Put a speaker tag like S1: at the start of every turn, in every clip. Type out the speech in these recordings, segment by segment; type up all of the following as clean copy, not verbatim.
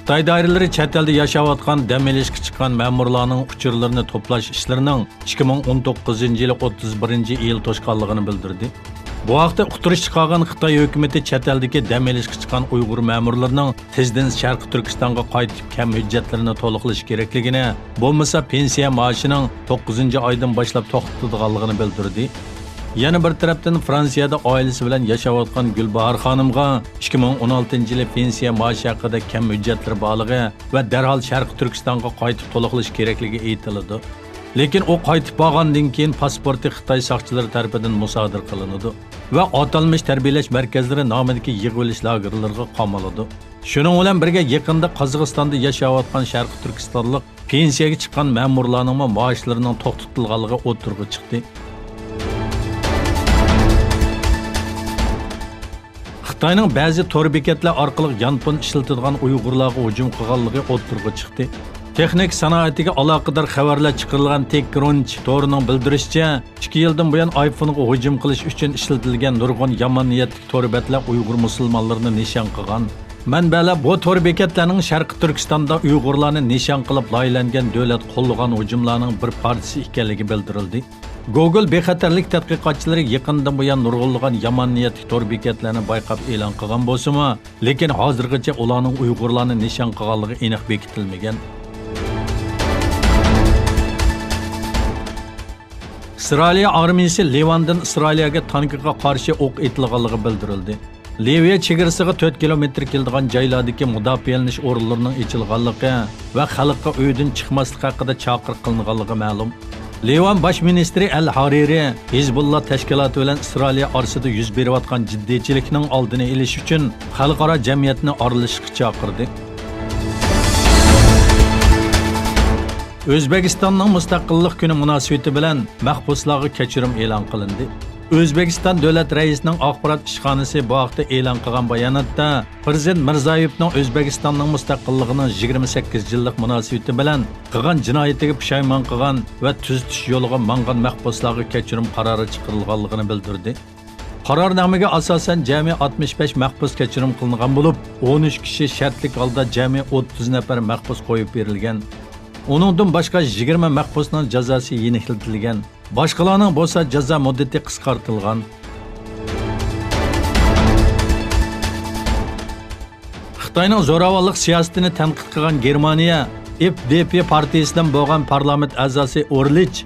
S1: Xitoy doiralari chet elda yashayotgan dam olishga chiqqan ma'murlarning uchurlarini to'plash ishlarining 2019-yil 31-iyul to'shqanligini bildirdi. Bu haqda uqtirish chiqargan Xitoy hukumatı chet eldagi dam olishga chiqqan Uyg'ur ma'murlarining tezdan Sharq Turkistonga qaytib kam hujjatlarini to'liqlash kerakligini, bo'lmasa pensiya maoshining 9-oydan boshlab to'xtatadiganligini bildirdi. Yana bir tarafdan Fransiyada oilasi bilan yashayotgan Gulbahor xonimga 2016-yil pensiya maoshi haqida kam hujjatlar borligi va darhol Sharq Turkistonga qaytib to'liqlash kerakligi aytiladi. Lekin o qaytib borgandan keyin pasporti Xitoy soqchilari tomonidan musodir qilinadi va atalmish tarbiyalash markazlari nomidagi yig'ilish lagerlariga qamaladi. Shuning bilan birga yaqinda Qozog'istonda yashayotgan Sharq Turkistonlik pensiyaga chiqqan ma'murlarning maoshlarining to'xtatilganligi o'tirg'i chiqdi. Xitoyning ba'zi tor bekatlar orqali yanpon ishlatadigan Uyg'urlarga hujum qilganligi o'tirg'i chiqdi. Texnik sanoatiga aloqador xabarlar chiqarilgan TechCrunch to'rining bildirishicha, 2 yildan buyon iPhone'ga hujum qilish uchun ishlatilgan nurg'un yomon niyatli to'rbatlar Uyg'ur musulmonlarini nishon qilgan. Manbalar bu to'r bekatlarning Sharqi Turkistonda Uyg'urlarni nishon qilib loyihalangan davlat qo'llagan hujumlarning bir partisi ekanligi bildirildi. Google bexatarlik tadqiqotchilari yaqindan buyon nurg'unlagan yomon niyatli to'r bekatlarni bayqab e'lon qilgan bo'lsa-mu, lekin hozirgacha ularning Uyg'urlarni nishon qilganligi aniq bekitilmagan. İsrail armiyasi Livandan İsrailga tankiga qarshi o'q etilganligi bildirildi. Liviya chegarasiga 4 kilometr keladigan joylardagi mudofialanish o'rinlarining ochilganligi va xalqqa uydan chiqmaslik haqida chaqiriq qilinganligi ma'lum. Livan bosh ministri Al-Hariri Hizbullah tashkiloti bilan Isroil orasida yuz berayotgan jiddiychilikning oldini olish uchun xalqaro jamiyatni aralashishga chaqirdi. O'zbekistonning mustaqillik kuni munosabati bilan mahbuslarga kechirim e'lon qilindi. O'zbekiston davlat raisining axborot ishxonasi bu haqda e'lon qilgan bayonotda Prezident Mirzayevning O'zbekistonning mustaqilligining 28 yillik munosabati bilan qilgan jinoyatiga pushaymon qilgan va tuzitish yo'liga mangan mahbuslarga kechirim qarori chiqarilganligini bildirdi. Qarornomaga asosan jami 65 mahbus kechirim qilingan bo'lib, 13 kishi shartlik holda jami 30 nafar mahbus qo'yib berilgan. Onundan başqa 20 mahbusning jazosi yengiltilgan. Boshqalarning bo'lsa jazo muddati qisqartirilgan. Xitoyning zo'ravonlik siyosatini tanqid qilgan Germaniya FDP partiyasidan bo'lgan parlament a'zosi Orlich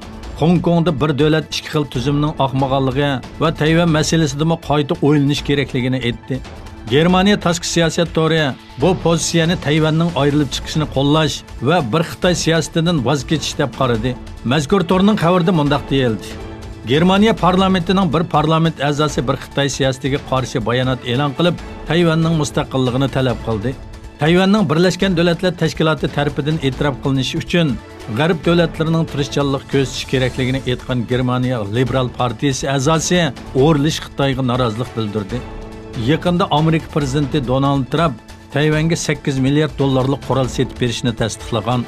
S1: Hong Kongda bir davlat ikki xil tuzumning oqmaganligi va Tayvan masalasida qayta o'ylanish kerakligini aytdi. Germaniya tashqi siyosat to'ri bu pozitsiyani Tayvanning ayrilib chiqishini qo'llash va bir Xitoy siyosatidan voz kechish deb qaradi. Mazkur to'rning xabarida mundaq deyildi. Germaniya parlamentining bir parlament a'zosi bir Xitoy siyosatiga qarshi bayonot e'lon qilib, Tayvanning mustaqilligini talab qildi. Tayvanning Birlashgan Davlatlar Tashkiloti tomonidan e'tirof qilinishi uchun G'arb davlatlarining tirishchanlik ko'rsatish kerakligini aytgan Germaniya Liberal partiyasi a'zosi Orlich Xitoyga norozilik bildirdi. Yaqinda Amerika prezidenti Donald Trump Tayvanga $8 milliard qurol setib berishni tasdiqlagan.